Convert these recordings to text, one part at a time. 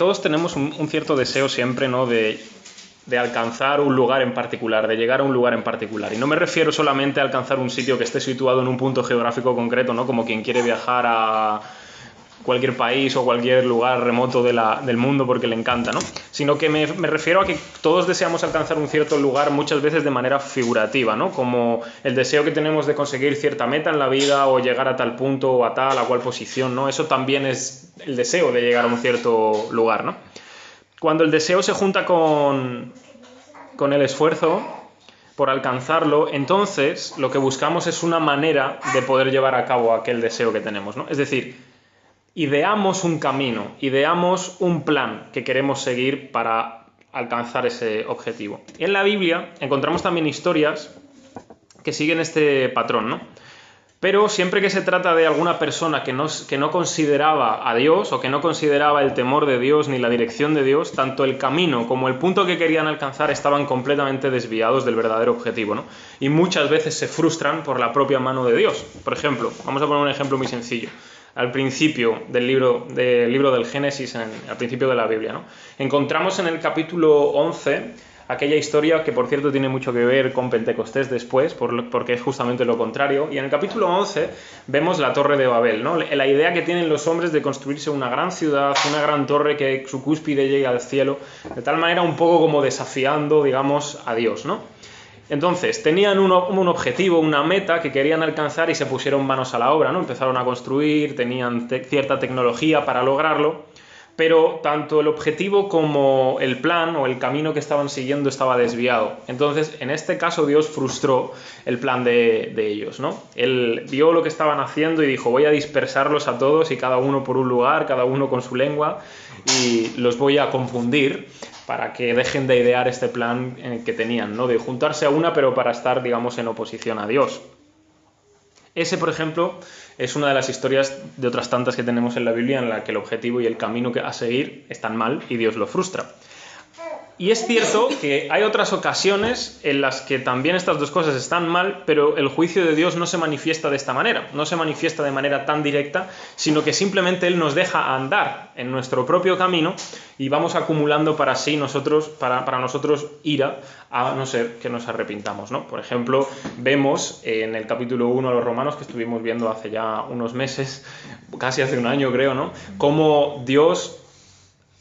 todos tenemos un cierto deseo siempre, ¿no?, de alcanzar un lugar en particular, de llegar a un lugar en particular. Y no me refiero solamente a alcanzar un sitio que esté situado en un punto geográfico concreto, ¿no?, como quien quiere viajar a cualquier país o cualquier lugar remoto del mundo porque le encanta, ¿no? Sino que me refiero a que todos deseamos alcanzar un cierto lugar muchas veces de manera figurativa, ¿no? Como el deseo que tenemos de conseguir cierta meta en la vida o llegar a tal punto o a tal, a cual posición, ¿no? Eso también es el deseo de llegar a un cierto lugar, ¿no? Cuando el deseo se junta con el esfuerzo por alcanzarlo, entonces lo que buscamos es una manera de poder llevar a cabo aquel deseo que tenemos, ¿no? Es decir, ideamos un camino, ideamos un plan que queremos seguir para alcanzar ese objetivo. En la Biblia encontramos también historias que siguen este patrón, ¿no? Pero siempre que se trata de alguna persona que no consideraba a Dios o que no consideraba el temor de Dios ni la dirección de Dios, tanto el camino como el punto que querían alcanzar estaban completamente desviados del verdadero objetivo, ¿no? Y muchas veces se frustran por la propia mano de Dios. Por ejemplo, vamos a poner un ejemplo muy sencillo. Al principio del libro del Génesis, al principio de la Biblia, ¿no?, encontramos en el capítulo 11 aquella historia que, por cierto, tiene mucho que ver con Pentecostés después, porque es justamente lo contrario. Y en el capítulo 11 vemos la Torre de Babel, ¿no? La idea que tienen los hombres de construirse una gran ciudad, una gran torre que su cúspide llegue al cielo, de tal manera un poco como desafiando, digamos, a Dios, ¿no? Entonces, tenían un objetivo, una meta que querían alcanzar y se pusieron manos a la obra, ¿no? Empezaron a construir, tenían cierta tecnología para lograrlo, pero tanto el objetivo como el plan o el camino que estaban siguiendo estaba desviado. Entonces, en este caso, Dios frustró el plan de ellos, ¿no? Él vio lo que estaban haciendo y dijo, voy a dispersarlos a todos y cada uno por un lugar, cada uno con su lengua, y los voy a confundir para que dejen de idear este plan que tenían, ¿no?, de juntarse a una, pero para estar, digamos, en oposición a Dios. Ese, por ejemplo, es una de las historias de otras tantas que tenemos en la Biblia en la que el objetivo y el camino a seguir están mal y Dios lo frustra. Y es cierto que hay otras ocasiones en las que también estas dos cosas están mal, pero el juicio de Dios no se manifiesta de esta manera, no se manifiesta de manera tan directa, sino que simplemente Él nos deja andar en nuestro propio camino y vamos acumulando para nosotros ira, a no ser que nos arrepintamos, ¿no? Por ejemplo, vemos en el capítulo 1 de los Romanos, que estuvimos viendo hace ya unos meses, casi hace un año creo, ¿no?, cómo Dios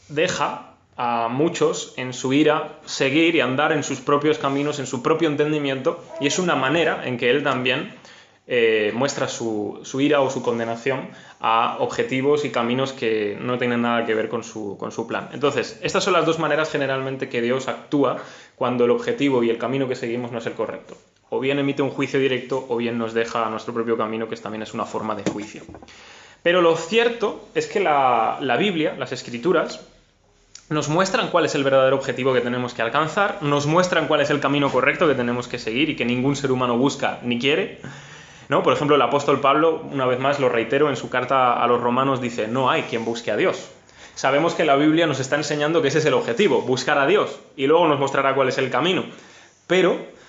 deja a muchos en su ira seguir y andar en sus propios caminos, en su propio entendimiento, y es una manera en que Él también muestra su ira o su condenación a objetivos y caminos que no tienen nada que ver con su plan. Entonces, estas son las dos maneras generalmente que Dios actúa cuando el objetivo y el camino que seguimos no es el correcto. O bien emite un juicio directo, o bien nos deja a nuestro propio camino, que también es una forma de juicio. Pero lo cierto es que la Biblia, las Escrituras, nos muestran cuál es el verdadero objetivo que tenemos que alcanzar, nos muestran cuál es el camino correcto que tenemos que seguir y que ningún ser humano busca ni quiere, ¿no? Por ejemplo, el apóstol Pablo, una vez más lo reitero, en su carta a los romanos dice, no hay quien busque a Dios. Sabemos que la Biblia nos está enseñando que ese es el objetivo, buscar a Dios, y luego nos mostrará cuál es el camino. Pero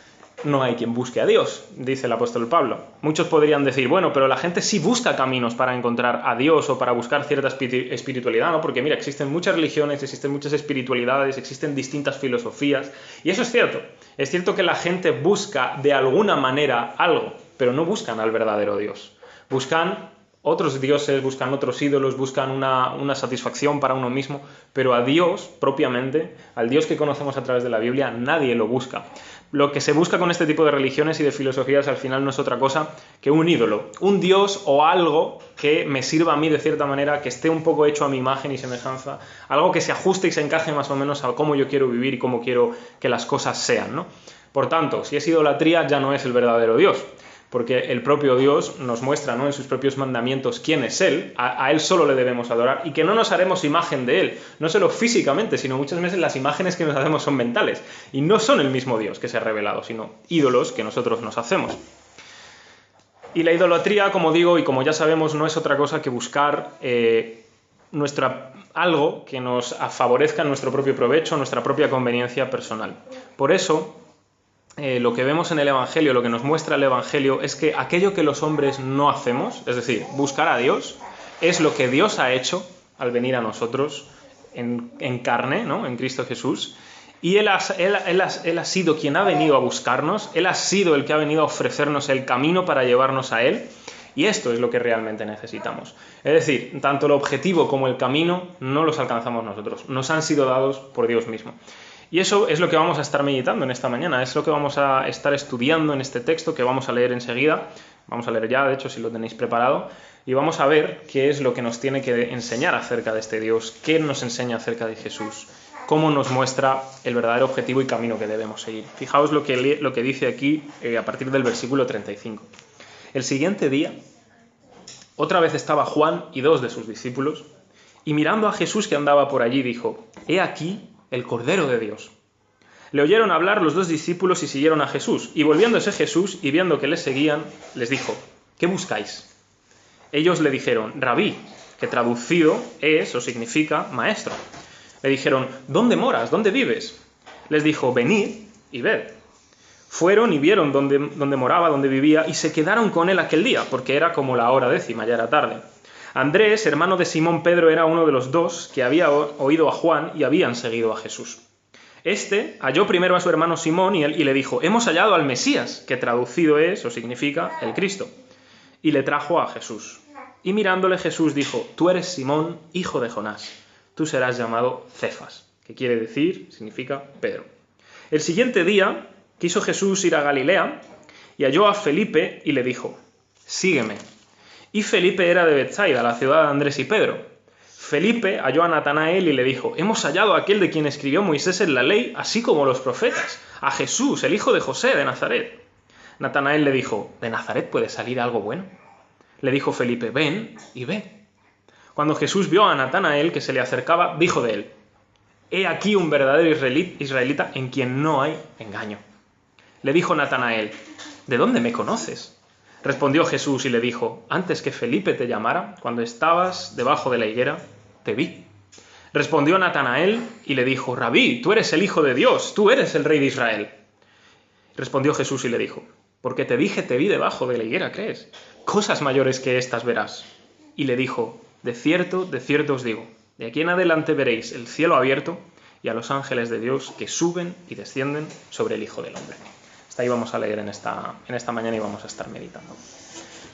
no hay quien busque a Dios, dice el apóstol Pablo. Muchos podrían decir, bueno, pero la gente sí busca caminos para encontrar a Dios o para buscar cierta espiritualidad, ¿no? Porque mira, existen muchas religiones, existen muchas espiritualidades, existen distintas filosofías, y eso es cierto. Es cierto que la gente busca de alguna manera algo, pero no buscan al verdadero Dios. Buscan otros dioses, buscan otros ídolos, buscan una satisfacción para uno mismo, pero a Dios propiamente, al Dios que conocemos a través de la Biblia, nadie lo busca. Lo que se busca con este tipo de religiones y de filosofías al final no es otra cosa que un ídolo, un dios o algo que me sirva a mí de cierta manera, que esté un poco hecho a mi imagen y semejanza, algo que se ajuste y se encaje más o menos a cómo yo quiero vivir y cómo quiero que las cosas sean, ¿no? Por tanto, si es idolatría, ya no es el verdadero Dios, porque el propio Dios nos muestra, ¿no?, en sus propios mandamientos quién es Él, a Él solo le debemos adorar, y que no nos haremos imagen de Él, no solo físicamente, sino muchas veces las imágenes que nos hacemos son mentales, y no son el mismo Dios que se ha revelado, sino ídolos que nosotros nos hacemos. Y la idolatría, como digo, y como ya sabemos, no es otra cosa que buscar algo que nos favorezca en nuestro propio provecho, nuestra propia conveniencia personal. Por eso, lo que vemos en el Evangelio, lo que nos muestra el Evangelio, es que aquello que los hombres no hacemos, es decir, buscar a Dios, es lo que Dios ha hecho al venir a nosotros en carne, ¿no? En Cristo Jesús. Y él ha sido quien ha venido a buscarnos, Él ha sido el que ha venido a ofrecernos el camino para llevarnos a Él, y esto es lo que realmente necesitamos. Es decir, tanto el objetivo como el camino no los alcanzamos nosotros, nos han sido dados por Dios mismo. Y eso es lo que vamos a estar meditando en esta mañana, es lo que vamos a estar estudiando en este texto que vamos a leer enseguida, vamos a leer ya, de hecho, si lo tenéis preparado, y vamos a ver qué es lo que nos tiene que enseñar acerca de este Dios, qué nos enseña acerca de Jesús, cómo nos muestra el verdadero objetivo y camino que debemos seguir. Fijaos lo que dice aquí a partir del versículo 35. El siguiente día, otra vez estaba Juan y 2 de sus discípulos, y mirando a Jesús que andaba por allí, dijo: «He aquí el Cordero de Dios». Le oyeron hablar los 2 discípulos y siguieron a Jesús, y volviéndose Jesús y viendo que les seguían, les dijo: «¿Qué buscáis?». Ellos le dijeron: «Rabí», que traducido es o significa maestro. Le dijeron: «¿Dónde moras? ¿Dónde vives?». Les dijo: «Venid y ved». Fueron y vieron dónde moraba, dónde vivía, y se quedaron con él aquel día, porque era como la hora 10, ya era tarde. Andrés, hermano de Simón Pedro, era uno de los 2 que había oído a Juan y habían seguido a Jesús. Este halló primero a su hermano Simón y le dijo: «Hemos hallado al Mesías», que traducido es o significa el Cristo, y le trajo a Jesús. Y mirándole Jesús dijo: «Tú eres Simón, hijo de Jonás. Tú serás llamado Cefas», que quiere decir, significa Pedro. El siguiente día quiso Jesús ir a Galilea y halló a Felipe y le dijo: «Sígueme». Y Felipe era de Betsaida, la ciudad de Andrés y Pedro. Felipe halló a Natanael y le dijo: «Hemos hallado a aquel de quien escribió Moisés en la ley, así como los profetas, a Jesús, el hijo de José de Nazaret». Natanael le dijo: «¿De Nazaret puede salir algo bueno?». Le dijo Felipe: «Ven y ve». Cuando Jesús vio a Natanael que se le acercaba, dijo de él: «He aquí un verdadero israelita en quien no hay engaño». Le dijo Natanael: «¿De dónde me conoces?». Respondió Jesús y le dijo: «Antes que Felipe te llamara, cuando estabas debajo de la higuera, te vi». Respondió Natanael y le dijo: «Rabí, tú eres el Hijo de Dios, tú eres el Rey de Israel». Respondió Jesús y le dijo: «Porque te dije, te vi debajo de la higuera, ¿crees? Cosas mayores que estas verás». Y le dijo: de cierto os digo, de aquí en adelante veréis el cielo abierto y a los ángeles de Dios que suben y descienden sobre el Hijo del Hombre». Hasta ahí vamos a leer en esta mañana y vamos a estar meditando.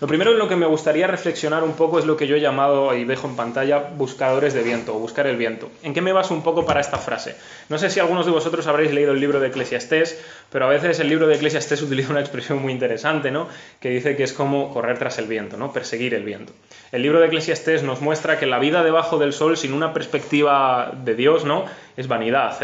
Lo primero en lo que me gustaría reflexionar un poco es lo que yo he llamado, y dejo en pantalla, buscadores de viento, o buscar el viento. ¿En qué me baso un poco para esta frase? No sé si algunos de vosotros habréis leído el libro de Eclesiastés, pero a veces el libro de Eclesiastés utiliza una expresión muy interesante, ¿no? Que dice que es como correr tras el viento, ¿no? Perseguir el viento. El libro de Eclesiastés nos muestra que la vida debajo del sol, sin una perspectiva de Dios, ¿no? Es vanidad,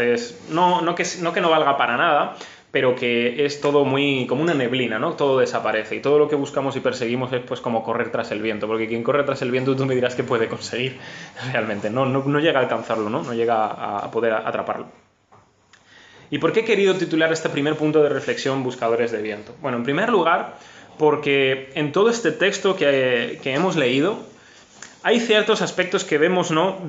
no que no valga para nada, pero que es todo muy como una neblina, ¿no? Todo desaparece y todo lo que buscamos y perseguimos es pues como correr tras el viento, porque quien corre tras el viento tú me dirás que puede conseguir realmente, no llega a alcanzarlo, ¿no? No llega a poder atraparlo. ¿Y por qué he querido titular este primer punto de reflexión buscadores de viento? Bueno, en primer lugar, porque en todo este texto que hemos leído hay ciertos aspectos que vemos, ¿no?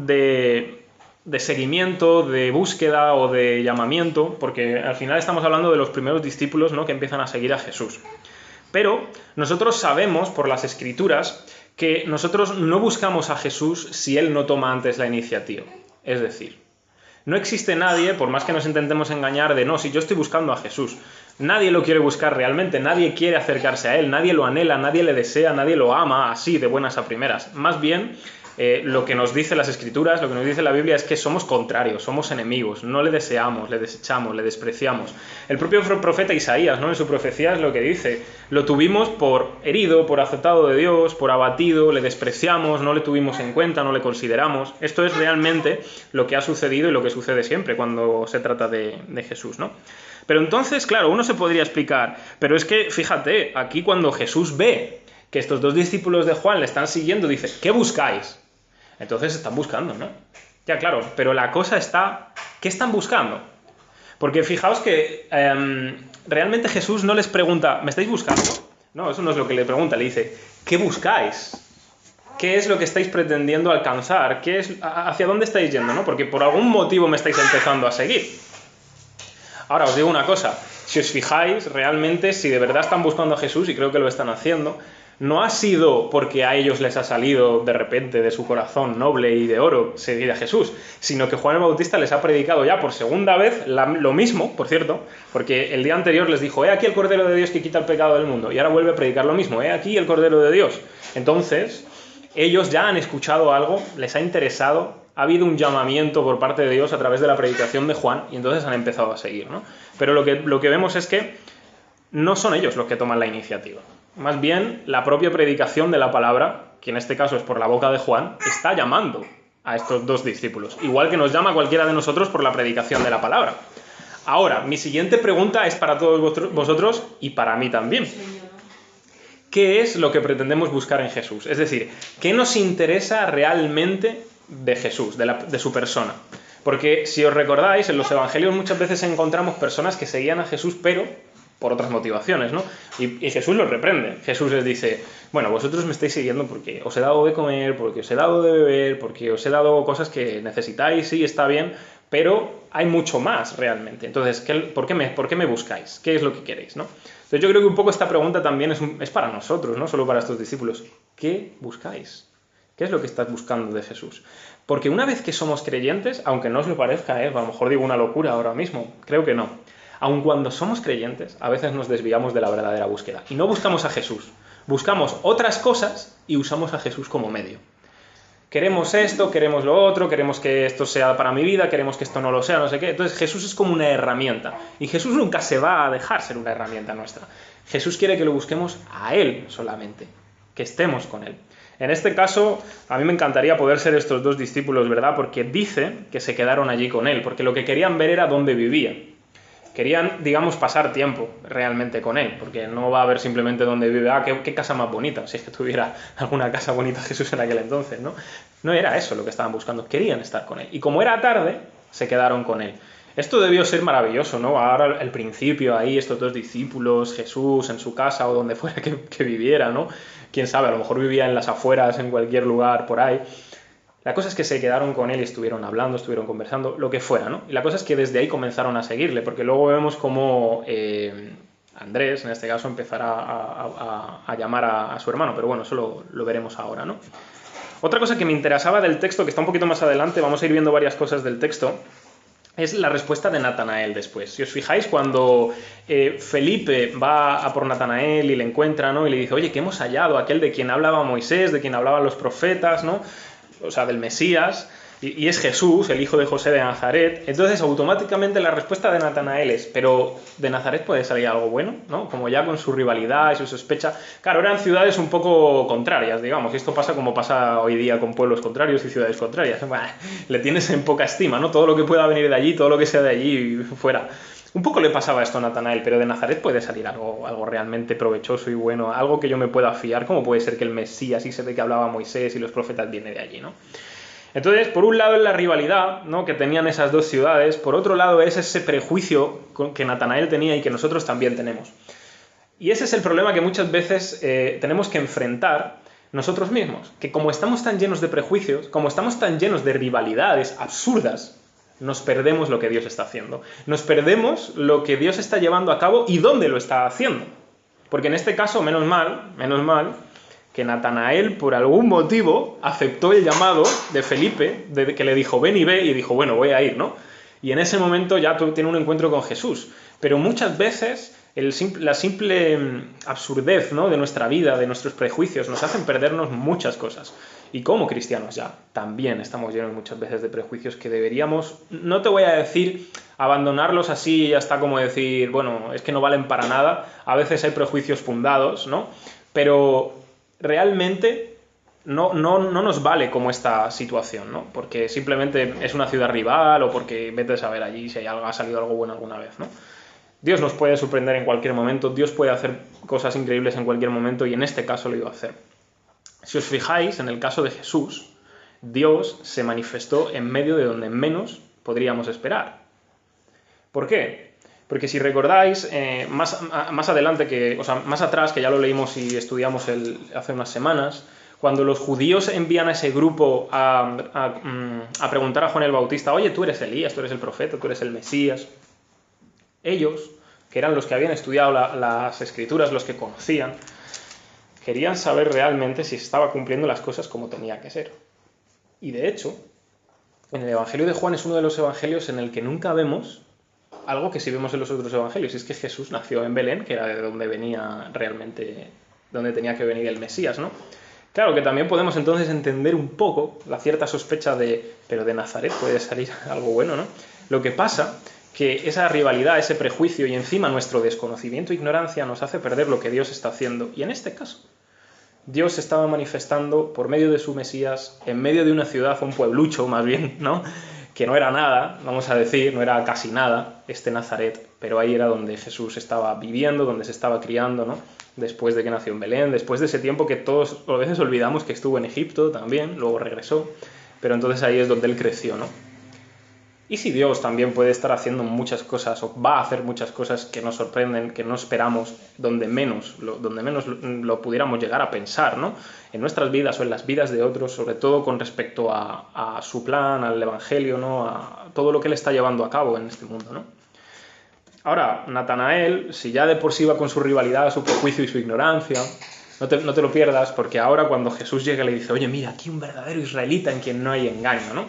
de seguimiento, de búsqueda o de llamamiento, porque al final estamos hablando de los primeros discípulos, ¿no? Que empiezan a seguir a Jesús. Pero nosotros sabemos por las Escrituras que nosotros no buscamos a Jesús si Él no toma antes la iniciativa. Es decir, no existe nadie, por más que nos intentemos engañar de no, si yo estoy buscando a Jesús, nadie lo quiere buscar realmente, nadie quiere acercarse a Él, nadie lo anhela, nadie le desea, nadie lo ama así de buenas a primeras. Más bien, lo que nos dice las Escrituras, lo que nos dice la Biblia es que somos contrarios, somos enemigos, no le deseamos, le desechamos, le despreciamos. El propio profeta Isaías, ¿no? En su profecía es lo que dice: lo tuvimos por herido, por azotado de Dios, por abatido, le despreciamos, no le tuvimos en cuenta, no le consideramos. Esto es realmente lo que ha sucedido y lo que sucede siempre cuando se trata de Jesús, ¿no? Pero entonces, claro, uno se podría explicar, pero es que, fíjate, aquí cuando Jesús ve que estos 2 discípulos de Juan le están siguiendo, dice: ¿qué buscáis? Entonces están buscando, ¿no? Ya, claro, pero la cosa está... ¿Qué están buscando? Porque fijaos que realmente Jesús no les pregunta: ¿me estáis buscando? No, eso no es lo que le pregunta, le dice: ¿qué buscáis? ¿Qué es lo que estáis pretendiendo alcanzar? ¿Hacia dónde estáis yendo, no? Porque por algún motivo me estáis empezando a seguir. Ahora, os digo una cosa, si os fijáis, realmente, si de verdad están buscando a Jesús, y creo que lo están haciendo, no ha sido porque a ellos les ha salido de repente de su corazón noble y de oro seguir a Jesús, sino que Juan el Bautista les ha predicado ya por segunda vez lo mismo, por cierto, porque el día anterior les dijo, he aquí el Cordero de Dios que quita el pecado del mundo, y ahora vuelve a predicar lo mismo, he aquí el Cordero de Dios. Entonces, ellos ya han escuchado algo, les ha interesado, ha habido un llamamiento por parte de Dios a través de la predicación de Juan, y entonces han empezado a seguir, ¿no? Pero lo que vemos es que no son ellos los que toman la iniciativa. Más bien, la propia predicación de la palabra, que en este caso es por la boca de Juan, está llamando a estos dos discípulos, igual que nos llama cualquiera de nosotros por la predicación de la palabra. Ahora, mi siguiente pregunta es para todos vosotros y para mí también. ¿Qué es lo que pretendemos buscar en Jesús? Es decir, ¿qué nos interesa realmente de Jesús, de su persona? Porque si os recordáis, en los evangelios muchas veces encontramos personas que seguían a Jesús, pero por otras motivaciones, ¿no? Y Jesús los reprende. Jesús les dice, bueno, vosotros me estáis siguiendo porque os he dado de comer, porque os he dado de beber, porque os he dado cosas que necesitáis, sí, está bien, pero hay mucho más realmente. Entonces, ¿por qué me buscáis? ¿Qué es lo que queréis, no? Entonces yo creo que un poco esta pregunta también es para nosotros, no solo para estos discípulos. ¿Qué buscáis? ¿Qué es lo que estás buscando de Jesús? Porque una vez que somos creyentes, aunque no os lo parezca, a lo mejor digo una locura ahora mismo, creo que no. Aun cuando somos creyentes, a veces nos desviamos de la verdadera búsqueda. Y no buscamos a Jesús, buscamos otras cosas y usamos a Jesús como medio. Queremos esto, queremos lo otro, queremos que esto sea para mi vida, queremos que esto no lo sea, no sé qué. Entonces Jesús es como una herramienta. Y Jesús nunca se va a dejar ser una herramienta nuestra. Jesús quiere que lo busquemos a Él solamente, que estemos con Él. En este caso, a mí me encantaría poder ser estos dos discípulos, ¿verdad? Porque dice que se quedaron allí con Él, porque lo que querían ver era dónde vivía. Querían, digamos, pasar tiempo realmente con Él, porque no va a ver simplemente dónde vive, qué casa más bonita, si es que tuviera alguna casa bonita Jesús en aquel entonces, ¿no? No era eso lo que estaban buscando, querían estar con Él. Y como era tarde, se quedaron con Él. Esto debió ser maravilloso, ¿no? Ahora el principio ahí, estos dos discípulos, Jesús en su casa o donde fuera que viviera, ¿no? Quién sabe, a lo mejor vivía en las afueras, en cualquier lugar por ahí. La cosa es que se quedaron con Él y estuvieron hablando, estuvieron conversando, lo que fuera, ¿no? Y la cosa es que desde ahí comenzaron a seguirle, porque luego vemos cómo Andrés, en este caso, empezará a llamar a su hermano, pero bueno, eso lo veremos ahora, ¿no? Otra cosa que me interesaba del texto, que está un poquito más adelante, vamos a ir viendo varias cosas del texto, es la respuesta de Natanael después. Si os fijáis, cuando Felipe va a por Natanael y le encuentra, ¿no? Y le dice, oye, que hemos hallado aquel de quien hablaba Moisés, de quien hablaban los profetas, ¿no? O sea, del Mesías, y es Jesús, el hijo de José de Nazaret. Entonces, automáticamente la respuesta de Natanael es, pero de Nazaret puede salir algo bueno, ¿no? Como ya con su rivalidad y su sospecha. Claro, eran ciudades un poco contrarias, digamos, y esto pasa como pasa hoy día con pueblos contrarios y ciudades contrarias. Bueno, le tienes en poca estima, ¿no? Todo lo que pueda venir de allí, todo lo que sea de allí, fuera. Un poco le pasaba esto a Natanael, pero de Nazaret puede salir algo realmente provechoso y bueno, algo que yo me pueda fiar. ¿Cómo puede ser que el Mesías, y se ve que hablaba Moisés y los profetas, viene de allí, ¿no? Entonces, por un lado es la rivalidad, ¿no? Que tenían esas dos ciudades, por otro lado es ese prejuicio que Natanael tenía y que nosotros también tenemos. Y ese es el problema que muchas veces tenemos que enfrentar nosotros mismos, que como estamos tan llenos de prejuicios, como estamos tan llenos de rivalidades absurdas, nos perdemos lo que Dios está haciendo. Nos perdemos lo que Dios está llevando a cabo y dónde lo está haciendo. Porque en este caso, menos mal, que Natanael, por algún motivo, aceptó el llamado de Felipe, que le dijo, ven y ve, y dijo, bueno, voy a ir, ¿no? Y en ese momento ya tiene un encuentro con Jesús. Pero muchas veces la simple absurdez, ¿no? De nuestra vida, de nuestros prejuicios, nos hacen perdernos muchas cosas. Y como cristianos ya, también estamos llenos muchas veces de prejuicios que deberíamos, no te voy a decir abandonarlos así y hasta como decir, bueno, es que no valen para nada. A veces hay prejuicios fundados, ¿no? Pero realmente no nos vale como esta situación, ¿no? Porque simplemente es una ciudad rival o porque vete a saber allí si ha salido algo bueno alguna vez, ¿no? Dios nos puede sorprender en cualquier momento, Dios puede hacer cosas increíbles en cualquier momento y en este caso lo iba a hacer. Si os fijáis, en el caso de Jesús, Dios se manifestó en medio de donde menos podríamos esperar. ¿Por qué? Porque si recordáis, más adelante, más atrás, que ya lo leímos y estudiamos hace unas semanas, cuando los judíos envían a ese grupo a preguntar a Juan el Bautista, oye, tú eres Elías, tú eres el profeta, tú eres el Mesías. Ellos, que eran los que habían estudiado las Escrituras, los que conocían, Querían saber realmente si estaba cumpliendo las cosas como tenía que ser. Y de hecho, en el Evangelio de Juan es uno de los evangelios en el que nunca vemos algo que sí vemos en los otros evangelios, y es que Jesús nació en Belén, que era de donde venía realmente, donde tenía que venir el Mesías, ¿no? Claro que también podemos entonces entender un poco la cierta sospecha pero de Nazaret puede salir algo bueno, ¿no? Lo que pasa que esa rivalidad, ese prejuicio y encima nuestro desconocimiento e ignorancia nos hace perder lo que Dios está haciendo. Y en este caso, Dios se estaba manifestando por medio de su Mesías, en medio de una ciudad, un pueblucho más bien, ¿no? Que no era nada, vamos a decir, no era casi nada, este Nazaret, pero ahí era donde Jesús estaba viviendo, donde se estaba criando, ¿no? Después de que nació en Belén, después de ese tiempo que todos a veces olvidamos que estuvo en Egipto también, luego regresó, pero entonces ahí es donde él creció, ¿no? Y si Dios también puede estar haciendo muchas cosas, o va a hacer muchas cosas que nos sorprenden, que no esperamos, donde menos lo pudiéramos llegar a pensar, ¿no? En nuestras vidas o en las vidas de otros, sobre todo con respecto a su plan, al Evangelio, ¿no? A todo lo que él está llevando a cabo en este mundo, ¿no? Ahora, Natanael, si ya de por sí va con su rivalidad, su prejuicio y su ignorancia, no te lo pierdas, porque ahora cuando Jesús llega le dice, oye, mira, aquí un verdadero israelita en quien no hay engaño, ¿no?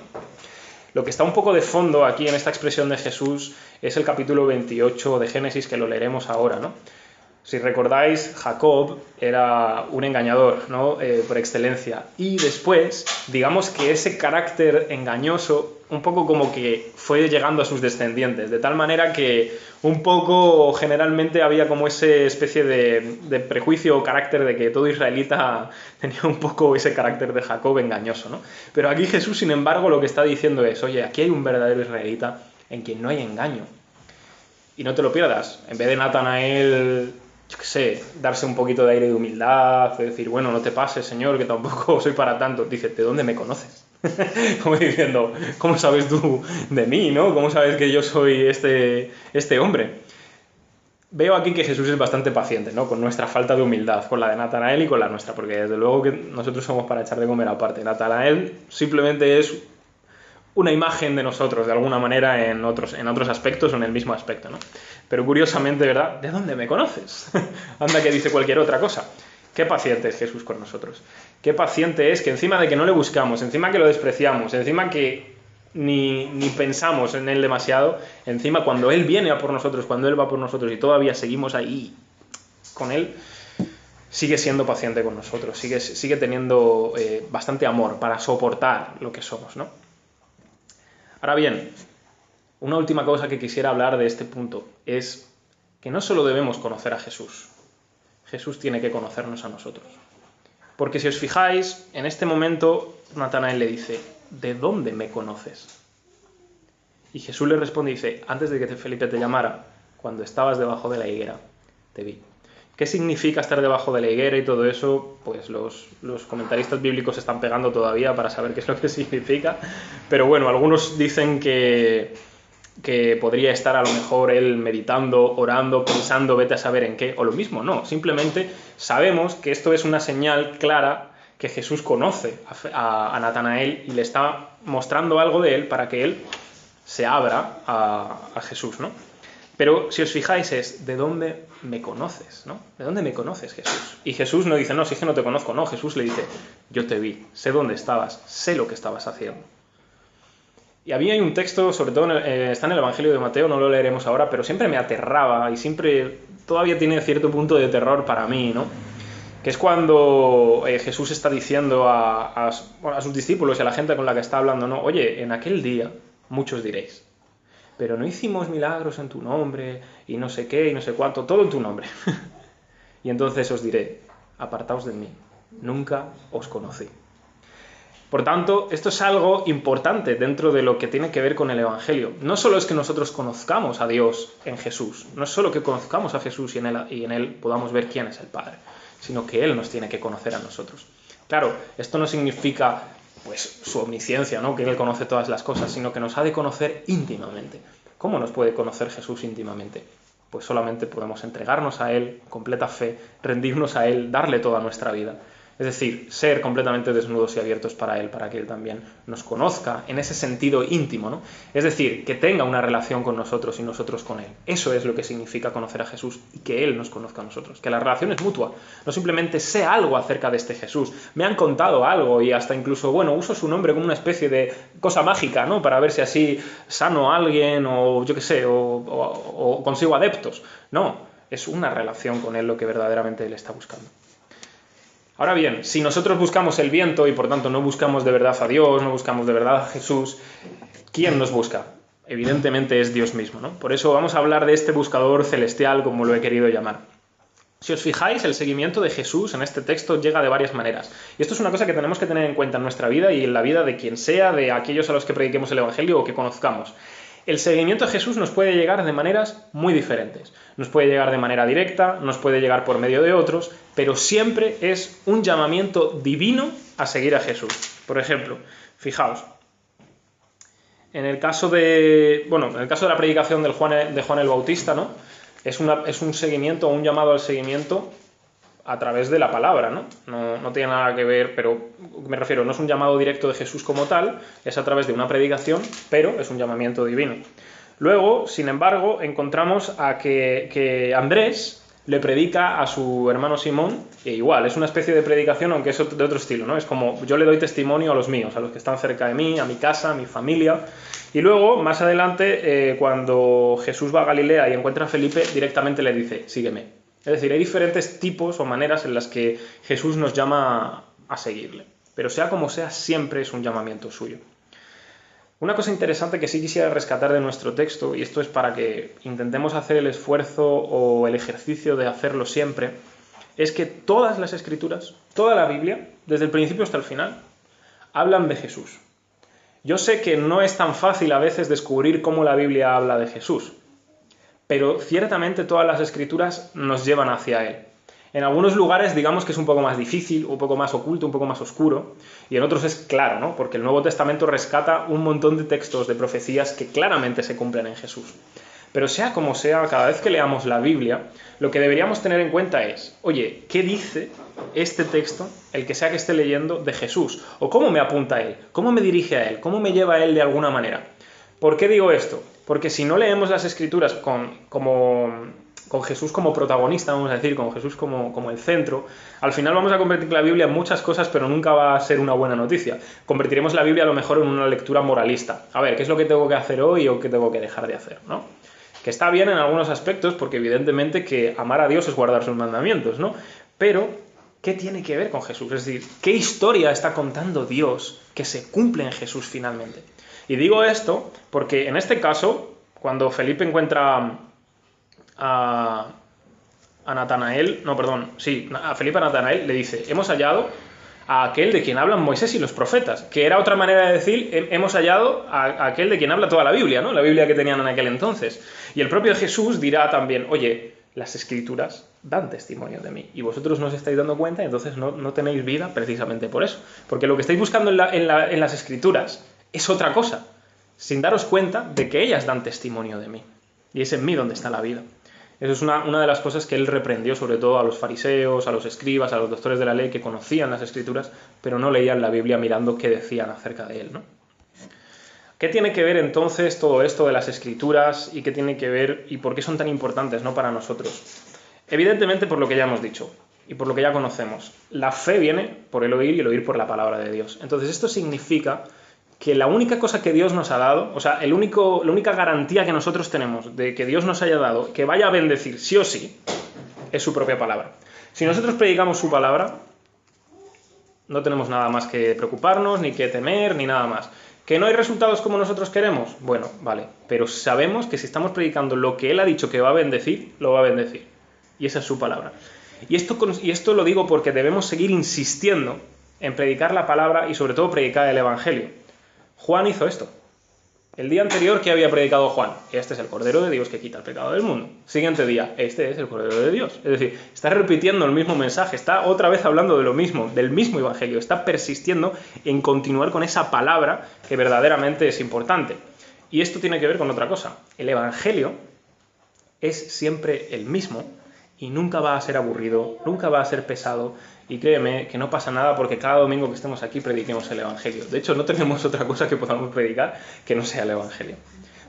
Lo que está un poco de fondo aquí en esta expresión de Jesús es el capítulo 28 de Génesis, que lo leeremos ahora, ¿no? Si recordáis, Jacob era un engañador, ¿no? Por excelencia. Y después, digamos que ese carácter engañoso, un poco como que fue llegando a sus descendientes, de tal manera que un poco generalmente había como esa especie de prejuicio o carácter de que todo israelita tenía un poco ese carácter de Jacob engañoso, ¿no? Pero aquí Jesús, sin embargo, lo que está diciendo es, oye, aquí hay un verdadero israelita en quien no hay engaño. Y no te lo pierdas, en vez de Natanael, yo qué sé, darse un poquito de aire de humildad, de decir, bueno, no te pases, Señor, que tampoco soy para tanto. Dice, ¿de dónde me conoces? Como diciendo, ¿cómo sabes tú de mí, no? ¿Cómo sabes que yo soy este hombre? Veo aquí que Jesús es bastante paciente, ¿no? Con nuestra falta de humildad, con la de Natanael y con la nuestra, porque desde luego que nosotros somos para echar de comer aparte. Natanael simplemente es una imagen de nosotros, de alguna manera, en otros aspectos o en el mismo aspecto, ¿no? Pero curiosamente, ¿verdad? ¿De dónde me conoces? Anda que dice cualquier otra cosa. Qué paciente es Jesús con nosotros. Qué paciente es que encima de que no le buscamos, encima que lo despreciamos, encima que ni pensamos en él demasiado, encima cuando él viene a por nosotros, cuando él va por nosotros y todavía seguimos ahí con él, sigue siendo paciente con nosotros, sigue teniendo bastante amor para soportar lo que somos, ¿no? Ahora bien, una última cosa que quisiera hablar de este punto es que no solo debemos conocer a Jesús, Jesús tiene que conocernos a nosotros. Porque si os fijáis, en este momento Natanael le dice, ¿de dónde me conoces? Y Jesús le responde y dice, antes de que Felipe te llamara, cuando estabas debajo de la higuera, te vi. ¿Qué significa estar debajo de la higuera y todo eso? Pues los comentaristas bíblicos están pegando todavía para saber qué es lo que significa. Pero bueno, algunos dicen que podría estar a lo mejor él meditando, orando, pensando, vete a saber en qué, o lo mismo, no. Simplemente sabemos que esto es una señal clara que Jesús conoce a Natanael y le está mostrando algo de él para que él se abra a Jesús, ¿no? Pero si os fijáis es, ¿de dónde me conoces? ¿No? ¿De dónde me conoces, Jesús? Y Jesús no dice, no, si es que no te conozco, no. Jesús le dice, yo te vi, sé dónde estabas, sé lo que estabas haciendo. Y a mí hay un texto, sobre todo está en el Evangelio de Mateo, no lo leeremos ahora, pero siempre me aterraba y siempre todavía tiene cierto punto de terror para mí, ¿no? Que es cuando Jesús está diciendo a sus discípulos y a la gente con la que está hablando, ¿no? Oye, en aquel día muchos diréis, pero no hicimos milagros en tu nombre, y no sé qué, y no sé cuánto, todo en tu nombre. Y entonces os diré, apartaos de mí, nunca os conocí. Por tanto, esto es algo importante dentro de lo que tiene que ver con el Evangelio. No solo es que nosotros conozcamos a Dios en Jesús, no es solo que conozcamos a Jesús y en Él podamos ver quién es el Padre, sino que Él nos tiene que conocer a nosotros. Claro, esto no significa pues su omnisciencia, ¿no? Que Él conoce todas las cosas, sino que nos ha de conocer íntimamente. ¿Cómo nos puede conocer Jesús íntimamente? Pues solamente podemos entregarnos a Él, completa fe, rendirnos a Él, darle toda nuestra vida. Es decir, ser completamente desnudos y abiertos para Él, para que Él también nos conozca en ese sentido íntimo, ¿no? Es decir, que tenga una relación con nosotros y nosotros con Él. Eso es lo que significa conocer a Jesús y que Él nos conozca a nosotros. Que la relación es mutua. No simplemente sé algo acerca de este Jesús. Me han contado algo y hasta incluso, bueno, uso su nombre como una especie de cosa mágica, ¿no? Para ver si así sano a alguien o yo qué sé, o consigo adeptos. No, es una relación con Él lo que verdaderamente Él está buscando. Ahora bien, si nosotros buscamos el viento y por tanto no buscamos de verdad a Dios, no buscamos de verdad a Jesús, ¿quién nos busca? Evidentemente es Dios mismo, ¿no? Por eso vamos a hablar de este buscador celestial, como lo he querido llamar. Si os fijáis, el seguimiento de Jesús en este texto llega de varias maneras. Y esto es una cosa que tenemos que tener en cuenta en nuestra vida y en la vida de quien sea, de aquellos a los que prediquemos el Evangelio o que conozcamos. El seguimiento de Jesús nos puede llegar de maneras muy diferentes. Nos puede llegar de manera directa, nos puede llegar por medio de otros, pero siempre es un llamamiento divino a seguir a Jesús. Por ejemplo, fijaos, en el caso de la predicación de Juan el Bautista, ¿no? Es un seguimiento, un llamado al seguimiento a través de la palabra, ¿no? No tiene nada que ver, pero me refiero, no es un llamado directo de Jesús como tal, es a través de una predicación, pero es un llamamiento divino. Luego, sin embargo, encontramos a que Andrés le predica a su hermano Simón, e igual, es una especie de predicación, aunque es de otro estilo, ¿no? Es como, yo le doy testimonio a los míos, a los que están cerca de mí, a mi casa, a mi familia. Y luego, más adelante, cuando Jesús va a Galilea y encuentra a Felipe, directamente le dice, sígueme. Es decir, hay diferentes tipos o maneras en las que Jesús nos llama a seguirle. Pero sea como sea, siempre es un llamamiento suyo. Una cosa interesante que sí quisiera rescatar de nuestro texto, y esto es para que intentemos hacer el esfuerzo o el ejercicio de hacerlo siempre, es que todas las Escrituras, toda la Biblia, desde el principio hasta el final, hablan de Jesús. Yo sé que no es tan fácil a veces descubrir cómo la Biblia habla de Jesús, pero ciertamente todas las Escrituras nos llevan hacia Él. En algunos lugares digamos que es un poco más difícil, un poco más oculto, un poco más oscuro, y en otros es claro, ¿no? Porque el Nuevo Testamento rescata un montón de textos, de profecías que claramente se cumplen en Jesús. Pero sea como sea, cada vez que leamos la Biblia, lo que deberíamos tener en cuenta es, oye, ¿qué dice este texto, el que sea que esté leyendo, de Jesús? ¿O cómo me apunta a Él? ¿Cómo me dirige a Él? ¿Cómo me lleva a Él de alguna manera? ¿Por qué digo esto? Porque si no leemos las Escrituras con Jesús como protagonista, vamos a decir, con Jesús como el centro, al final vamos a convertir la Biblia en muchas cosas, pero nunca va a ser una buena noticia. Convertiremos la Biblia a lo mejor en una lectura moralista. A ver, ¿qué es lo que tengo que hacer hoy o qué tengo que dejar de hacer, ¿no? Que está bien en algunos aspectos, porque evidentemente que amar a Dios es guardar sus mandamientos, ¿no? Pero, ¿qué tiene que ver con Jesús? Es decir, ¿qué historia está contando Dios que se cumple en Jesús finalmente? Y digo esto porque en este caso, cuando Felipe encuentra a Natanael, a Felipe a Natanael le dice, hemos hallado a aquel de quien hablan Moisés y los profetas, que era otra manera de decir, hemos hallado a aquel de quien habla toda la Biblia, ¿no? La Biblia que tenían en aquel entonces. Y el propio Jesús dirá también, oye, las Escrituras dan testimonio de mí, y vosotros no os estáis dando cuenta, y entonces no tenéis vida precisamente por eso. Porque lo que estáis buscando en las Escrituras es otra cosa, sin daros cuenta de que ellas dan testimonio de mí. Y es en mí donde está la vida. Eso es una de las cosas que él reprendió sobre todo a los fariseos, a los escribas, a los doctores de la ley que conocían las Escrituras, pero no leían la Biblia mirando qué decían acerca de él, ¿no? ¿Qué tiene que ver entonces todo esto de las Escrituras y qué tiene que ver y por qué son tan importantes, ¿no?, para nosotros? Evidentemente por lo que ya hemos dicho y por lo que ya conocemos. La fe viene por el oír y el oír por la palabra de Dios. Entonces esto significa que la única cosa que Dios nos ha dado, o sea, la única garantía que nosotros tenemos de que Dios nos haya dado, que vaya a bendecir sí o sí, es su propia palabra. Si nosotros predicamos su palabra, no tenemos nada más que preocuparnos, ni que temer, ni nada más. ¿Que no hay resultados como nosotros queremos? Bueno, vale, pero sabemos que si estamos predicando lo que Él ha dicho que va a bendecir, lo va a bendecir. Y esa es su palabra. Y esto lo digo porque debemos seguir insistiendo en predicar la palabra y sobre todo predicar el Evangelio. Juan hizo esto. El día anterior, ¿qué había predicado Juan? Este es el Cordero de Dios que quita el pecado del mundo. Siguiente día, este es el Cordero de Dios. Es decir, está repitiendo el mismo mensaje, está otra vez hablando de lo mismo, del mismo Evangelio, está persistiendo en continuar con esa palabra que verdaderamente es importante. Y esto tiene que ver con otra cosa. El Evangelio es siempre el mismo Y nunca va a ser aburrido, nunca va a ser pesado. Y créeme que no pasa nada porque cada domingo que estemos aquí prediquemos el Evangelio. De hecho, no tenemos otra cosa que podamos predicar que no sea el Evangelio.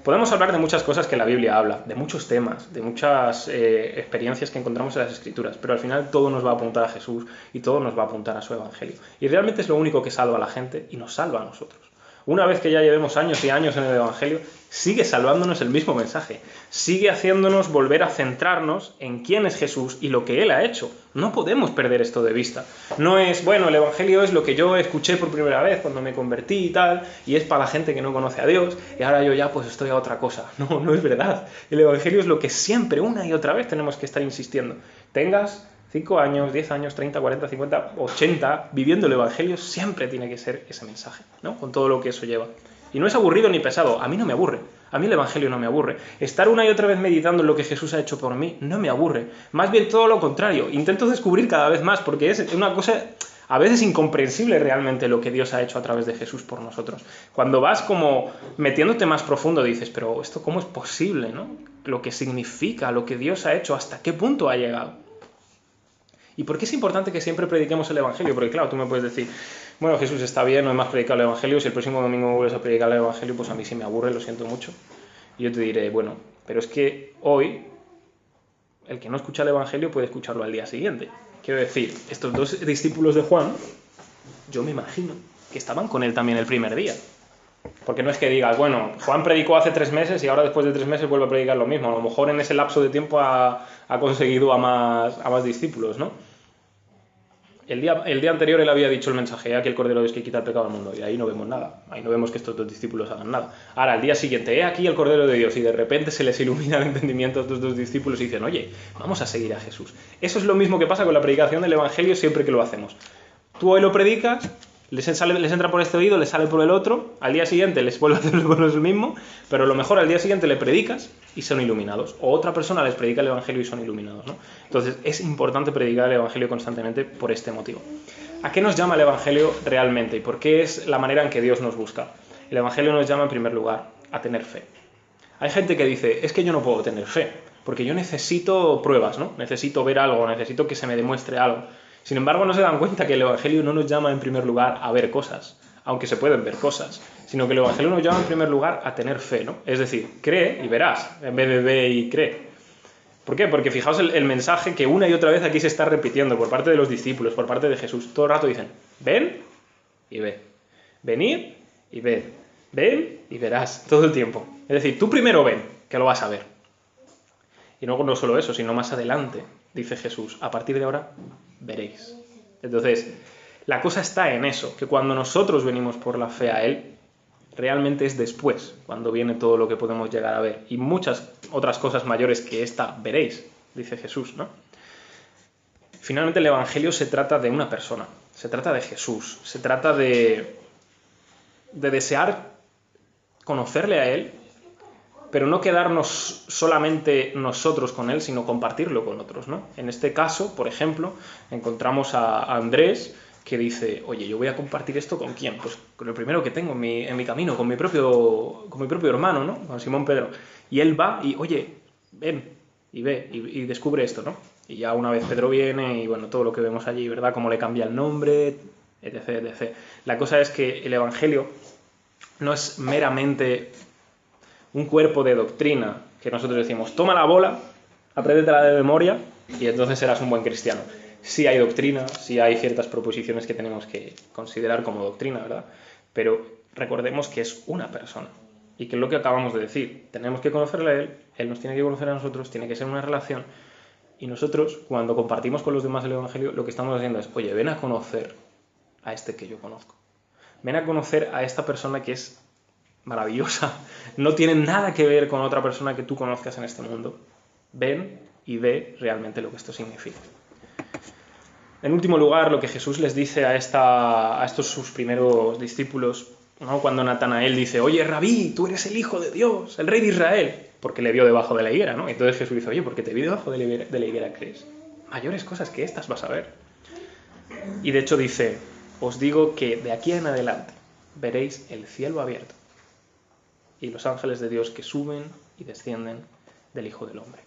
Podemos hablar de muchas cosas que la Biblia habla, de muchos temas, de muchas experiencias que encontramos en las Escrituras, pero al final todo nos va a apuntar a Jesús y todo nos va a apuntar a su Evangelio. Y realmente es lo único que salva a la gente y nos salva a nosotros. Una vez que ya llevemos años y años en el Evangelio, sigue salvándonos el mismo mensaje. Sigue haciéndonos volver a centrarnos en quién es Jesús y lo que Él ha hecho. No podemos perder esto de vista. No es, bueno, el Evangelio es lo que yo escuché por primera vez cuando me convertí y tal, y es para la gente que no conoce a Dios, y ahora yo ya pues estoy a otra cosa. No, no es verdad. El Evangelio es lo que siempre, una y otra vez, tenemos que estar insistiendo. Tengas 5 años, 10 años, 30, 40, 50, 80, viviendo el Evangelio, siempre tiene que ser ese mensaje, ¿no? Con todo lo que eso lleva. Y no es aburrido ni pesado, a mí no me aburre, a mí el Evangelio no me aburre. Estar una y otra vez meditando en lo que Jesús ha hecho por mí no me aburre. Más bien todo lo contrario, intento descubrir cada vez más, porque es una cosa a veces incomprensible realmente lo que Dios ha hecho a través de Jesús por nosotros. Cuando vas como metiéndote más profundo dices, pero ¿esto cómo es posible, no? Lo que significa, lo que Dios ha hecho, hasta qué punto ha llegado. ¿Y por qué es importante que siempre prediquemos el Evangelio? Porque claro, tú me puedes decir, bueno, Jesús, está bien, no hay más predicado el Evangelio, si el próximo domingo vuelves a predicar el Evangelio, pues a mí sí me aburre, lo siento mucho. Y yo te diré, bueno, pero es que hoy el que no escucha el Evangelio puede escucharlo al día siguiente. Quiero decir, estos dos discípulos de Juan, yo me imagino que estaban con él también el primer día. Porque no es que digas, bueno, Juan predicó hace 3 meses y ahora después de 3 meses vuelve a predicar lo mismo. A lo mejor en ese lapso de tiempo ha conseguido a más discípulos, ¿no? El día anterior él había dicho el mensaje, aquí el Cordero de Dios que quita el pecado del mundo, y ahí no vemos nada, ahí no vemos que estos dos discípulos hagan nada. Ahora, al día siguiente, aquí el Cordero de Dios, y de repente se les ilumina el entendimiento a estos dos discípulos y dicen, oye, vamos a seguir a Jesús. Eso es lo mismo que pasa con la predicación del Evangelio siempre que lo hacemos. Tú hoy lo predicas, les entra por este oído, les sale por el otro, al día siguiente les vuelve a hacer lo mismo, pero a lo mejor al día siguiente le predicas y son iluminados, o otra persona les predica el Evangelio y son iluminados, ¿no? Entonces es importante predicar el Evangelio constantemente por este motivo. ¿A qué nos llama el Evangelio realmente y por qué es la manera en que Dios nos busca? El Evangelio nos llama en primer lugar a tener fe. Hay gente que dice, es que yo no puedo tener fe, porque yo necesito pruebas, ¿no? Necesito ver algo, necesito que se me demuestre algo. Sin embargo, no se dan cuenta que el Evangelio no nos llama en primer lugar a ver cosas, aunque se pueden ver cosas, sino que el Evangelio nos llama en primer lugar a tener fe, ¿no? Es decir, cree y verás, en vez de ve y cree. ¿Por qué? Porque fijaos el mensaje que una y otra vez aquí se está repitiendo por parte de los discípulos, por parte de Jesús. Todo el rato dicen, ven y ve, venid y ved, ven y verás, todo el tiempo. Es decir, tú primero ven, que lo vas a ver. Y luego no solo eso, sino más adelante, dice Jesús, a partir de ahora veréis. Entonces, la cosa está en eso, que cuando nosotros venimos por la fe a Él, realmente es después, cuando viene todo lo que podemos llegar a ver. Y muchas otras cosas mayores que esta veréis, dice Jesús, ¿no? Finalmente el Evangelio se trata de una persona, se trata de Jesús, se trata de desear conocerle a Él, pero no quedarnos solamente nosotros con Él, sino compartirlo con otros, ¿no? En este caso, por ejemplo, encontramos a Andrés, que dice, oye, yo voy a compartir esto ¿con quién? Pues con el primero que tengo en mi camino, con mi propio hermano, ¿no? Con Simón Pedro. Y él va y, oye, ven y ve y descubre esto, ¿no? Y ya una vez Pedro viene y, bueno, todo lo que vemos allí, ¿verdad? Cómo le cambia el nombre, etc, etc. La cosa es que el Evangelio no es meramente un cuerpo de doctrina que nosotros decimos, toma la bola, apréndetela de memoria y entonces serás un buen cristiano. Sí hay doctrina, sí hay ciertas proposiciones que tenemos que considerar como doctrina, ¿verdad? Pero recordemos que es una persona y que es lo que acabamos de decir. Tenemos que conocerle a Él nos tiene que conocer a nosotros, tiene que ser una relación y nosotros, cuando compartimos con los demás el Evangelio, lo que estamos haciendo es, oye, ven a conocer a este que yo conozco. Ven a conocer a esta persona que es maravillosa, no tiene nada que ver con otra persona que tú conozcas en este mundo. Ven y ve realmente lo que esto significa. En último lugar, lo que Jesús les dice a estos sus primeros discípulos, ¿no? Cuando Natanael dice, oye, Rabí, tú eres el Hijo de Dios, el Rey de Israel, porque le vio debajo de la higuera, ¿no? Entonces Jesús dice, oye, porque te vi debajo de la higuera, ¿crees? Mayores cosas que estas vas a ver. Y de hecho dice, os digo que de aquí en adelante veréis el cielo abierto y los ángeles de Dios que suben y descienden del Hijo del Hombre.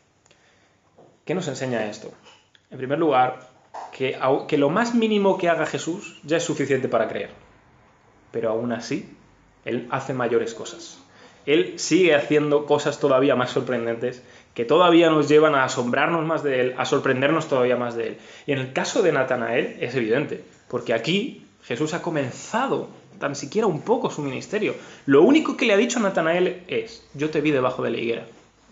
¿Qué nos enseña esto? En primer lugar, que lo más mínimo que haga Jesús ya es suficiente para creer. Pero aún así, Él hace mayores cosas. Él sigue haciendo cosas todavía más sorprendentes que todavía nos llevan a asombrarnos más de Él, a sorprendernos todavía más de Él. Y en el caso de Natanael es evidente, porque aquí Jesús ha comenzado tan siquiera un poco su ministerio. Lo único que le ha dicho a Natanael es: yo te vi debajo de la higuera.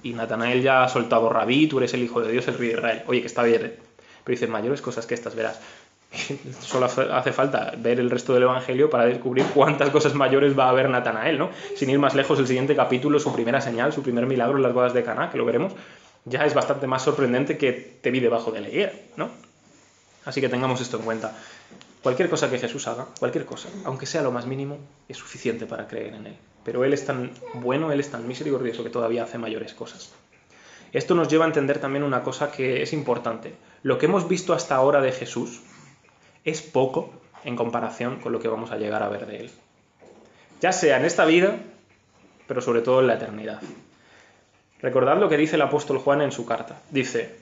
Y Natanael ya ha soltado: Rabí, tú eres el Hijo de Dios, el Rey de Israel. Oye, que está bien, ¿eh? Pero dice: mayores cosas que estas verás. Solo hace falta ver el resto del Evangelio para descubrir cuántas cosas mayores va a haber Natanael, ¿no? Sin ir más lejos, el siguiente capítulo, su primera señal, su primer milagro en las bodas de Caná, que lo veremos, ya es bastante más sorprendente que te vi debajo de la higuera, ¿no? Así que tengamos esto en cuenta. Cualquier cosa que Jesús haga, cualquier cosa, aunque sea lo más mínimo, es suficiente para creer en Él. Pero Él es tan bueno, Él es tan misericordioso que todavía hace mayores cosas. Esto nos lleva a entender también una cosa que es importante. Lo que hemos visto hasta ahora de Jesús es poco en comparación con lo que vamos a llegar a ver de Él. Ya sea en esta vida, pero sobre todo en la eternidad. Recordad lo que dice el apóstol Juan en su carta. Dice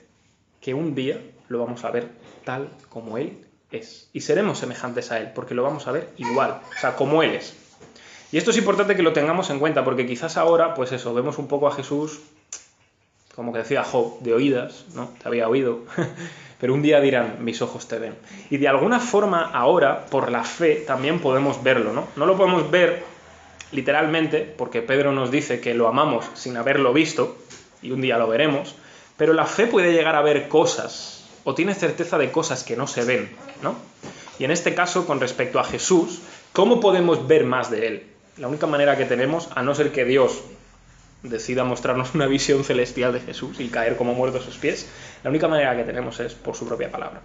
que un día lo vamos a ver tal como Él es. Y seremos semejantes a Él, porque lo vamos a ver igual, o sea, como Él es. Y esto es importante que lo tengamos en cuenta, porque quizás ahora, pues eso, vemos un poco a Jesús, como que decía Job, de oídas, ¿no? Te había oído. Pero un día dirán: mis ojos te ven. Y de alguna forma ahora, por la fe, también podemos verlo, ¿no? No lo podemos ver literalmente, porque Pedro nos dice que lo amamos sin haberlo visto, y un día lo veremos, pero la fe puede llegar a ver cosas, o tiene certeza de cosas que no se ven, ¿no? Y en este caso, con respecto a Jesús, ¿cómo podemos ver más de Él? La única manera que tenemos, a no ser que Dios decida mostrarnos una visión celestial de Jesús y caer como muerto a sus pies, la única manera que tenemos es por su propia palabra.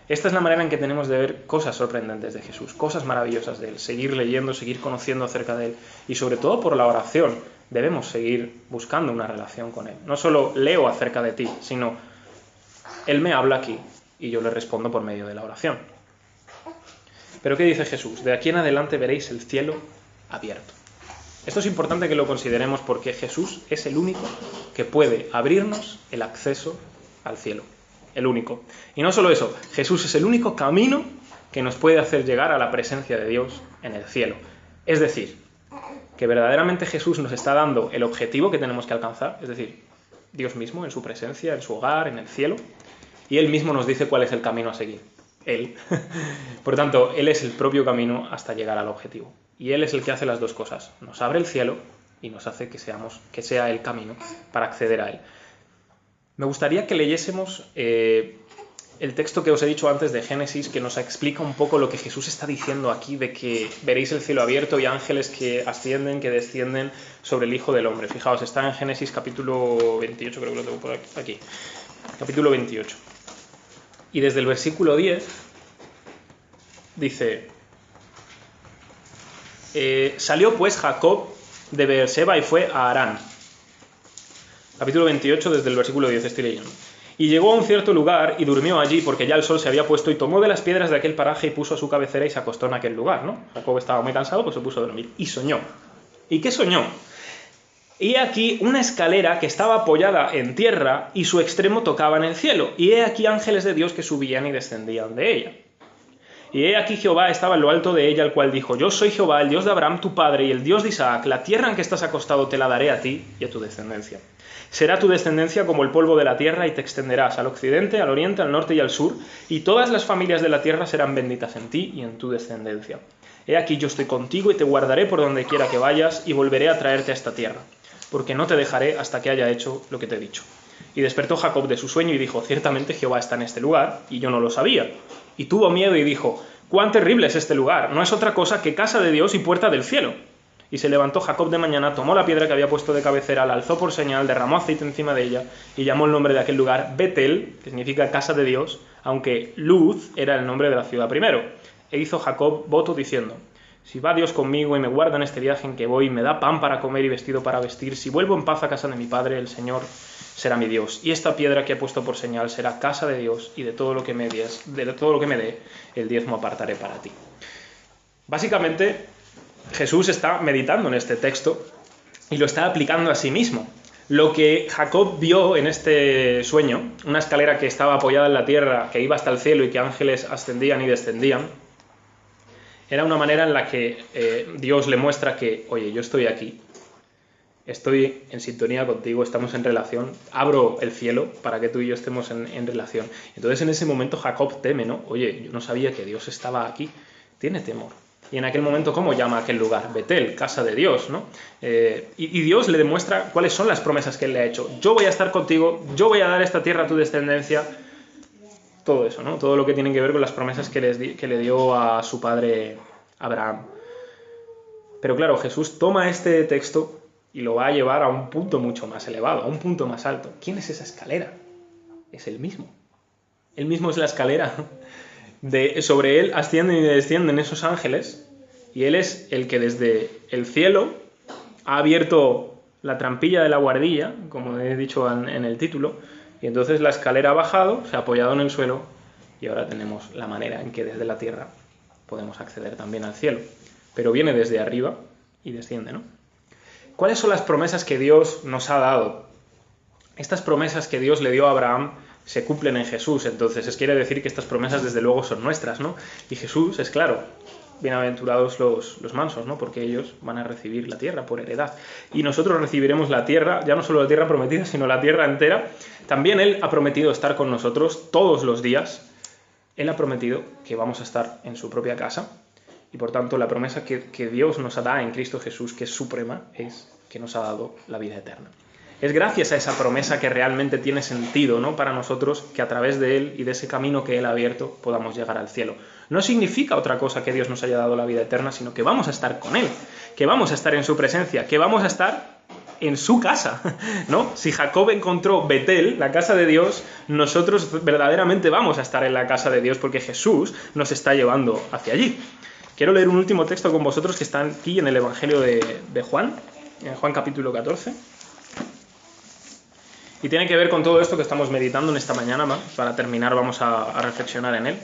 Esta es la manera en que tenemos de ver cosas sorprendentes de Jesús, cosas maravillosas de Él, seguir leyendo, seguir conociendo acerca de Él, y sobre todo por la oración debemos seguir buscando una relación con Él. No solo leo acerca de ti, sino Él me habla aquí y yo le respondo por medio de la oración. Pero ¿qué dice Jesús? De aquí en adelante veréis el cielo abierto. Esto es importante que lo consideremos porque Jesús es el único que puede abrirnos el acceso al cielo. El único. Y no solo eso, Jesús es el único camino que nos puede hacer llegar a la presencia de Dios en el cielo. Es decir, que verdaderamente Jesús nos está dando el objetivo que tenemos que alcanzar, es decir, Dios mismo en su presencia, en su hogar, en el cielo, y Él mismo nos dice cuál es el camino a seguir. Él. Por tanto, Él es el propio camino hasta llegar al objetivo. Y Él es el que hace las dos cosas. Nos abre el cielo y nos hace que sea el camino para acceder a Él. Me gustaría que leyésemos el texto que os he dicho antes de Génesis, que nos explica un poco lo que Jesús está diciendo aquí, de que veréis el cielo abierto y ángeles que ascienden, que descienden sobre el Hijo del Hombre. Fijaos, está en Génesis capítulo 28, creo que lo tengo por aquí. Capítulo 28. Y desde el versículo 10 dice: salió pues Jacob de Beerseba y fue a Harán. Capítulo 28, desde el versículo 10 estoy leyendo. Y llegó a un cierto lugar y durmió allí porque ya el sol se había puesto, y tomó de las piedras de aquel paraje y puso a su cabecera y se acostó en aquel lugar, ¿no? Jacob estaba muy cansado, pues se puso a dormir. Y soñó. ¿Y qué soñó? Y he aquí una escalera que estaba apoyada en tierra y su extremo tocaba en el cielo. Y he aquí ángeles de Dios que subían y descendían de ella. Y he aquí Jehová estaba en lo alto de ella, el cual dijo: yo soy Jehová, el Dios de Abraham tu padre, y el Dios de Isaac. La tierra en que estás acostado te la daré a ti y a tu descendencia. Será tu descendencia como el polvo de la tierra, y te extenderás al occidente, al oriente, al norte y al sur, y todas las familias de la tierra serán benditas en ti y en tu descendencia. He aquí yo estoy contigo y te guardaré por donde quiera que vayas, y volveré a traerte a esta tierra, porque no te dejaré hasta que haya hecho lo que te he dicho. Y despertó Jacob de su sueño y dijo: ciertamente Jehová está en este lugar, y yo no lo sabía. Y tuvo miedo y dijo: cuán terrible es este lugar, no es otra cosa que casa de Dios y puerta del cielo. Y se levantó Jacob de mañana, tomó la piedra que había puesto de cabecera, la alzó por señal, derramó aceite encima de ella, y llamó el nombre de aquel lugar Betel, que significa casa de Dios, aunque Luz era el nombre de la ciudad primero. E hizo Jacob voto diciendo: si va Dios conmigo y me guarda en este viaje en que voy, me da pan para comer y vestido para vestir, si vuelvo en paz a casa de mi padre, el Señor será mi Dios. Y esta piedra que he puesto por señal será casa de Dios, y de todo lo que me dé, el diezmo apartaré para ti. Básicamente, Jesús está meditando en este texto y lo está aplicando a sí mismo. Lo que Jacob vio en este sueño, una escalera que estaba apoyada en la tierra, que iba hasta el cielo y que ángeles ascendían y descendían, era una manera en la que Dios le muestra que, oye, yo estoy aquí, estoy en sintonía contigo, estamos en relación, abro el cielo para que tú y yo estemos en relación. Entonces en ese momento Jacob teme, ¿no? Oye, yo no sabía que Dios estaba aquí, tiene temor. Y en aquel momento, ¿cómo llama a aquel lugar? Betel, casa de Dios, ¿no? Y Dios le demuestra cuáles son las promesas que él le ha hecho. Yo voy a estar contigo, yo voy a dar esta tierra a tu descendencia. Todo eso, ¿no? Todo lo que tiene que ver con las promesas que le dio a su padre Abraham. Pero claro, Jesús toma este texto y lo va a llevar a un punto mucho más elevado, a un punto más alto. ¿Quién es esa escalera? Es él mismo. Él mismo es la escalera. Sobre él ascienden y descienden esos ángeles, y él es el que desde el cielo ha abierto la trampilla de la guardilla, como he dicho en el título, y entonces la escalera ha bajado, se ha apoyado en el suelo, y ahora tenemos la manera en que desde la tierra podemos acceder también al cielo. Pero viene desde arriba y desciende, ¿no? ¿Cuáles son las promesas que Dios nos ha dado? Estas promesas que Dios le dio a Abraham se cumplen en Jesús, entonces quiere decir que estas promesas desde luego son nuestras, ¿no? Y Jesús es claro, bienaventurados los mansos, ¿no? Porque ellos van a recibir la tierra por heredad. Y nosotros recibiremos la tierra, ya no solo la tierra prometida, sino la tierra entera. También Él ha prometido estar con nosotros todos los días. Él ha prometido que vamos a estar en su propia casa. Y por tanto la promesa que Dios nos da en Cristo Jesús, que es suprema, es que nos ha dado la vida eterna. Es gracias a esa promesa que realmente tiene sentido, ¿no?, para nosotros, que a través de Él y de ese camino que Él ha abierto podamos llegar al cielo. No significa otra cosa que Dios nos haya dado la vida eterna, sino que vamos a estar con Él, que vamos a estar en su presencia, que vamos a estar en su casa, ¿no? Si Jacob encontró Betel, la casa de Dios, nosotros verdaderamente vamos a estar en la casa de Dios porque Jesús nos está llevando hacia allí. Quiero leer un último texto con vosotros que está aquí en el Evangelio de Juan, en Juan capítulo 14. Y tiene que ver con todo esto que estamos meditando en esta mañana. Para terminar vamos a reflexionar en él.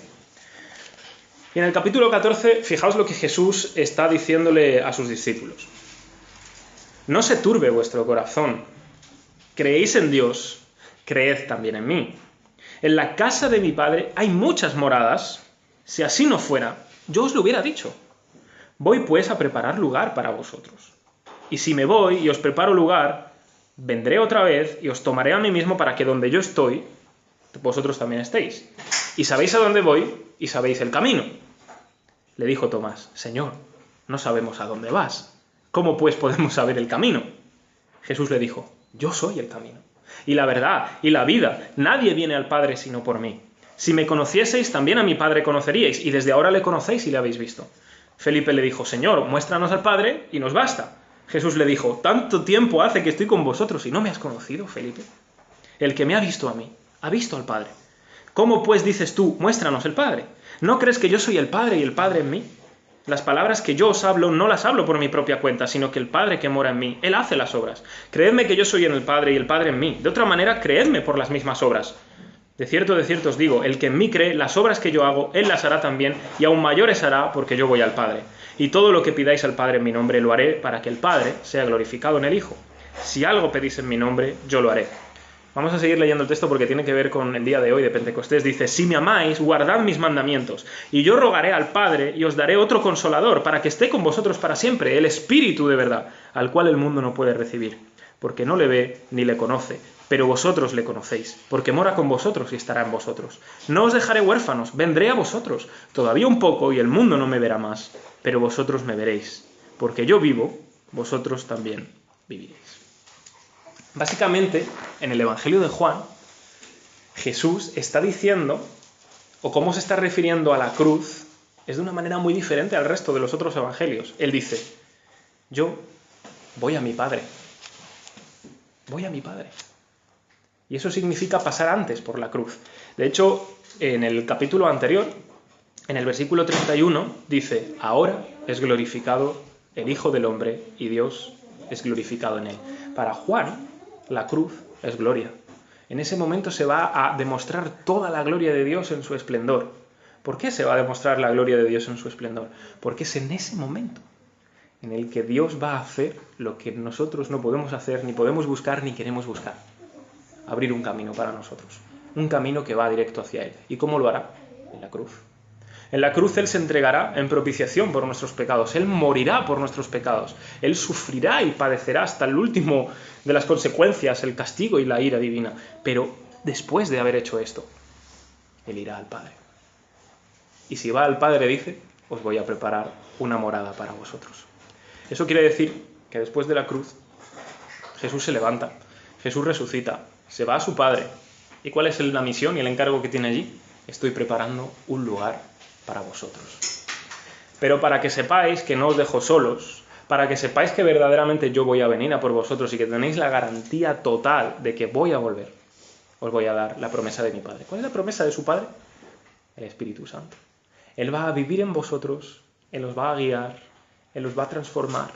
Y en el capítulo 14, fijaos lo que Jesús está diciéndole a sus discípulos. No se turbe vuestro corazón. Creéis en Dios, creed también en mí. En la casa de mi Padre hay muchas moradas. Si así no fuera, yo os lo hubiera dicho. Voy pues a preparar lugar para vosotros. Y si me voy y os preparo lugar, vendré otra vez y os tomaré a mí mismo para que donde yo estoy, vosotros también estéis. Y sabéis a dónde voy y sabéis el camino. Le dijo Tomás, Señor, no sabemos a dónde vas. ¿Cómo pues podemos saber el camino? Jesús le dijo, yo soy el camino, y la verdad, y la vida. Nadie viene al Padre sino por mí. Si me conocieseis, también a mi Padre conoceríais, y desde ahora le conocéis y le habéis visto. Felipe le dijo, Señor, muéstranos al Padre y nos basta. Jesús le dijo, tanto tiempo hace que estoy con vosotros y no me has conocido, Felipe. El que me ha visto a mí, ha visto al Padre. ¿Cómo pues dices tú, muéstranos el Padre? ¿No crees que yo soy el Padre y el Padre en mí? Las palabras que yo os hablo no las hablo por mi propia cuenta, sino que el Padre que mora en mí, Él hace las obras. Creedme que yo soy en el Padre y el Padre en mí. De otra manera, creedme por las mismas obras. De cierto os digo, el que en mí cree, las obras que yo hago, Él las hará también, y aún mayores hará, porque yo voy al Padre. Y todo lo que pidáis al Padre en mi nombre lo haré, para que el Padre sea glorificado en el Hijo. Si algo pedís en mi nombre, yo lo haré. Vamos a seguir leyendo el texto porque tiene que ver con el día de hoy de Pentecostés. Dice, si me amáis, guardad mis mandamientos, y yo rogaré al Padre y os daré otro consolador, para que esté con vosotros para siempre, el Espíritu de verdad, al cual el mundo no puede recibir, porque no le ve ni le conoce, pero vosotros le conocéis, porque mora con vosotros y estará en vosotros. No os dejaré huérfanos, vendré a vosotros, todavía un poco y el mundo no me verá más, pero vosotros me veréis, porque yo vivo, vosotros también viviréis. Básicamente, en el Evangelio de Juan, Jesús está diciendo, o cómo se está refiriendo a la cruz, es de una manera muy diferente al resto de los otros evangelios. Él dice, yo voy a mi Padre. Voy a mi Padre. Y eso significa pasar antes por la cruz. De hecho, en el capítulo anterior, en el versículo 31, dice, ahora es glorificado el Hijo del Hombre y Dios es glorificado en él. Para Juan, la cruz es gloria. En ese momento se va a demostrar toda la gloria de Dios en su esplendor. ¿Por qué se va a demostrar la gloria de Dios en su esplendor? Porque es en ese momento en el que Dios va a hacer lo que nosotros no podemos hacer, ni podemos buscar, ni queremos buscar. Abrir un camino para nosotros. Un camino que va directo hacia Él. ¿Y cómo lo hará? En la cruz. En la cruz Él se entregará en propiciación por nuestros pecados. Él morirá por nuestros pecados. Él sufrirá y padecerá hasta el último de las consecuencias, el castigo y la ira divina. Pero después de haber hecho esto, Él irá al Padre. Y si va al Padre, dice, os voy a preparar una morada para vosotros. Eso quiere decir que después de la cruz, Jesús se levanta, Jesús resucita, se va a su Padre. ¿Y cuál es la misión y el encargo que tiene allí? Estoy preparando un lugar para vosotros. Pero para que sepáis que no os dejo solos, para que sepáis que verdaderamente yo voy a venir a por vosotros y que tenéis la garantía total de que voy a volver, os voy a dar la promesa de mi Padre. ¿Cuál es la promesa de su Padre? El Espíritu Santo. Él va a vivir en vosotros, Él os va a guiar, Él os va a transformar.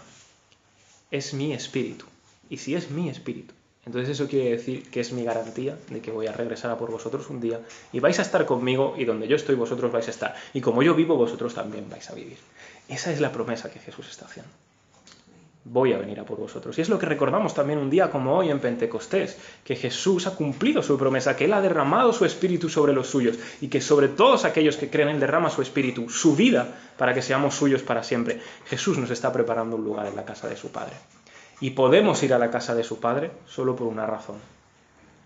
Es mi espíritu. Y si es mi espíritu, entonces eso quiere decir que es mi garantía de que voy a regresar a por vosotros un día y vais a estar conmigo y donde yo estoy vosotros vais a estar. Y como yo vivo, vosotros también vais a vivir. Esa es la promesa que Jesús está haciendo. Voy a venir a por vosotros. Y es lo que recordamos también un día como hoy en Pentecostés, que Jesús ha cumplido su promesa, que Él ha derramado su espíritu sobre los suyos y que sobre todos aquellos que creen Él derrama su espíritu, su vida, para que seamos suyos para siempre. Jesús nos está preparando un lugar en la casa de su Padre. Y podemos ir a la casa de su Padre solo por una razón.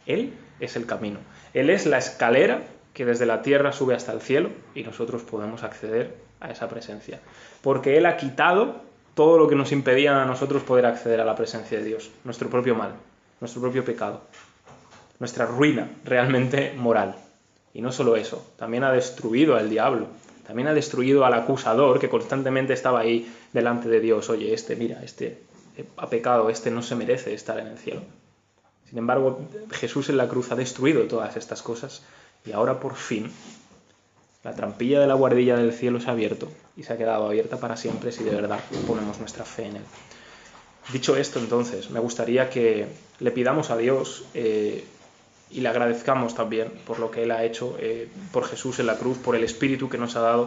Él es el camino. Él es la escalera que desde la tierra sube hasta el cielo y nosotros podemos acceder a esa presencia. Porque Él ha quitado todo lo que nos impedía a nosotros poder acceder a la presencia de Dios. Nuestro propio mal, nuestro propio pecado, nuestra ruina realmente moral. Y no solo eso, también ha destruido al diablo. También ha destruido al acusador que constantemente estaba ahí delante de Dios. Oye, mira, ha pecado, no se merece estar en el cielo. Sin embargo, Jesús en la cruz ha destruido todas estas cosas y ahora por fin la trampilla de la buhardilla del cielo se ha abierto y se ha quedado abierta para siempre si de verdad ponemos nuestra fe en Él. Dicho esto, entonces, me gustaría que le pidamos a Dios y le agradezcamos también por lo que Él ha hecho por Jesús en la cruz, por el Espíritu que nos ha dado.